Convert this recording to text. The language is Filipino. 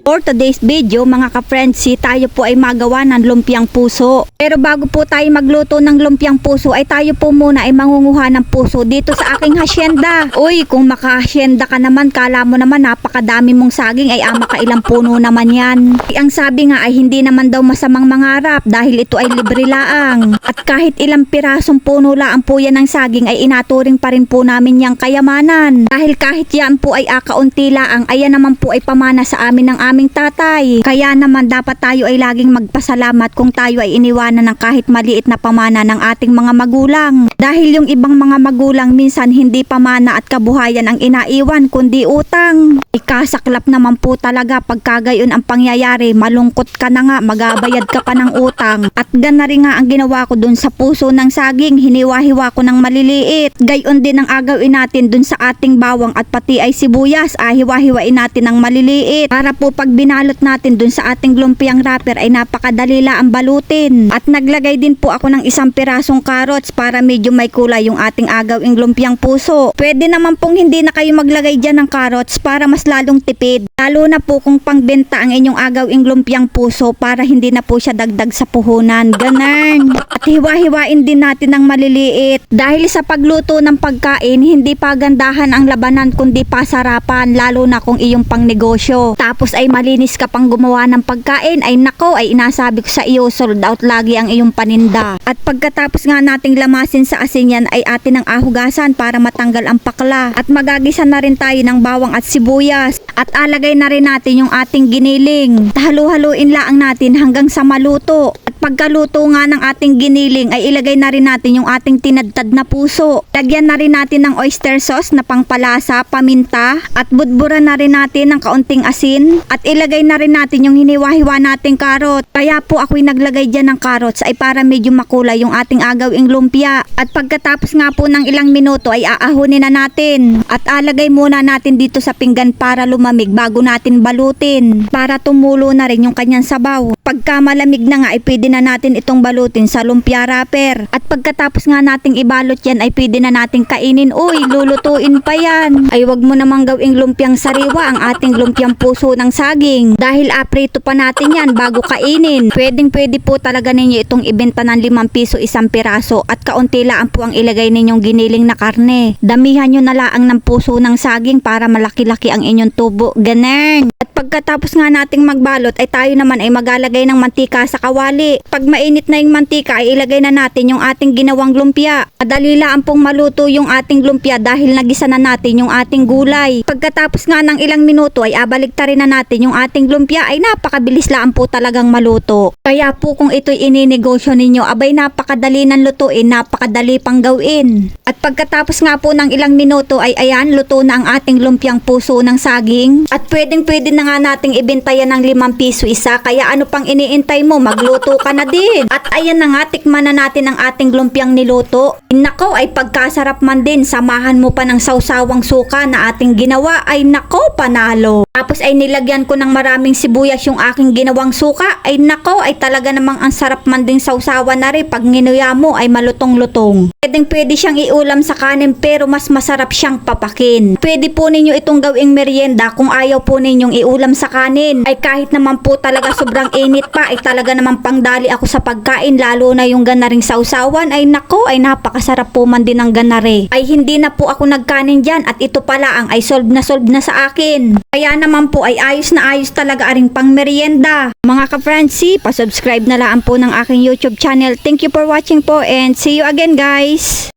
For today's video mga ka-friendsi, tayo po ay magawa ng lumpiang puso. Pero bago po tayo magluto ng lumpiang puso ay tayo po muna ay mangunguha ng puso dito sa aking hasyenda. Uy, kung maka-hasyenda ka naman, kala mo naman napakadami mong saging ay makailang puno naman yan. Ang sabi nga ay hindi naman daw masamang mangarap dahil ito ay libre laang. At kahit ilang pirasong puno laang po yan ng saging ay inaturing pa rin po namin yang kayamanan. Dahil kahit yan po ay kaunti laang, ayan naman po ay pamana sa amin ng aming tatay. Kaya naman dapat tayo ay laging magpasalamat kung tayo ay iniwanan ng kahit maliit na pamana ng ating mga magulang. Dahil yung ibang mga magulang minsan hindi pamana at kabuhayan ang inaiwan kundi utang. Ikasaklap naman po talaga pagkagayon ang pangyayari, malungkot ka na nga, magabayad ka pa ng utang. At gana rin nga ang ginawa ko dun sa puso ng saging, hiniwa-hiwa ko ng maliliit. Gayon din ang agawin natin dun sa ating bawang at pati ay sibuyas, hiwa-hiwain natin ng maliliit. Para po pag binalot natin dun sa ating lumpiang wrapper ay napakadali lang balutin. At naglagay din po ako ng isang pirasong carrots para medyo may kulay yung ating agawing lumpiang puso. Pwede naman pong hindi na kayo maglagay dyan ng carrots para mas lalong tipid. Lalo na po kung pangbenta ang inyong agawing lumpiang puso para hindi na po siya dagdag sa puhunan. Ganun. At hiwa-hiwain din natin ng maliliit. Dahil sa pagluto ng pagkain, hindi pagandahan ang labanan kundi pasarapan, lalo na kung iyong pangnegosyo. Tapos ay malinis ka pang gumawa ng pagkain, ay nako, ay inasabi ko sa iyo, sold out lagi ang iyong paninda. At pagkatapos nga nating lamasin sa asin yan, ay atin ang ahugasan para matanggal ang pakla. At magagisa na rin tayo ng bawang at sibuyas. At alagay na rin natin yung ating giniling. Halu-haluin lang natin hanggang sa maluto. At pagkaluto nga ng ating giniling ay ilagay na rin natin yung ating tinadtad na puso. Lagyan na rin natin ng oyster sauce na pangpalasa, paminta, at budburan na rin natin ng kaunting asin. At ilagay na rin natin yung hiniwa-hiwa nating karot. Kaya po ako'y naglagay dyan ng carrots ay para medyo makulay yung ating agawing lumpia. At pagkatapos nga po ng ilang minuto ay aahunin na natin. At alagay muna natin dito sa pinggan para lumamig bago natin balutin. Para tumulo na rin yung kanyang sabaw. Pagka malamig na nga ay pwede na natin itong balutin sa lumpia wrapper. At pagkatapos nga nating ibalot yan ay pwede na nating kainin. Uy, lulutuin pa yan. Ay wag mo namang gawing lumpiang sariwa ang ating lumpiang puso ng saging. Dahil aprito pa natin yan bago kainin. Pwede po talaga ninyo itong ibenta ng 5 piso isang piraso at kaunti lang po ang ilagay ninyong giniling na karne. Damihan nyo na laang ng puso ng saging para malaki-laki ang inyong tubo. Ganun. At pagkatapos nga nating magbalot ay tayo naman ay magalagay ng mantika sa kawali. Pag mainit na yung mantika ay ilagay na natin yung ating ginawang lumpia. Madali lang pong maluto yung ating lumpia dahil nagisa na natin yung ating gulay. Pagkatapos nga ng ilang minuto ay abaligtarin na natin yung ating lumpia ay napakabilis lang po talagang maluto. Kaya po kung ito'y ininegosyo ninyo, abay napakadali ng lutuin, napakadali pang gawin. At pagkatapos nga po ng ilang minuto ay ayan, luto na ang ating lumpiang puso ng saging. At pwede na nga nating ibenta yan ng 5 piso isa, kaya ano pang iniintay mo, magluto ka na din. At ayan na nga, tikman na natin ang ating lumpiang niluto. Nako, ay pagkasarap man din, samahan mo pa ng sawsawang suka na ating ginawa, ay nako, panalo. Tapos ay nilagyan ko ng maraming sibuyas yung aking ginawang suka, ay nako, ay talaga namang ang sarap man ding sawsawan na rin pag nginuya mo ay malutong-lutong. Pwede siyang iulam sa kanin pero mas masarap siyang papakin. Pwede po ninyo itong gawing merienda kung ayaw po ninyong iulam sa kanin. Ay kahit naman po talaga sobrang init pa ay talaga naman pangdali ako sa pagkain, lalo na yung ganaring sawsawan, ay nako, ay napakasarap po man din ang ganare. Ay hindi na po ako nagkanin dyan at ito pala ang ay solve na sa akin. Kaya naman po ay ayos na ayos talaga aring pang merienda. Mga ka-friendsi, pasubscribe na lang po ng aking YouTube channel. Thank you for watching po and see you again guys!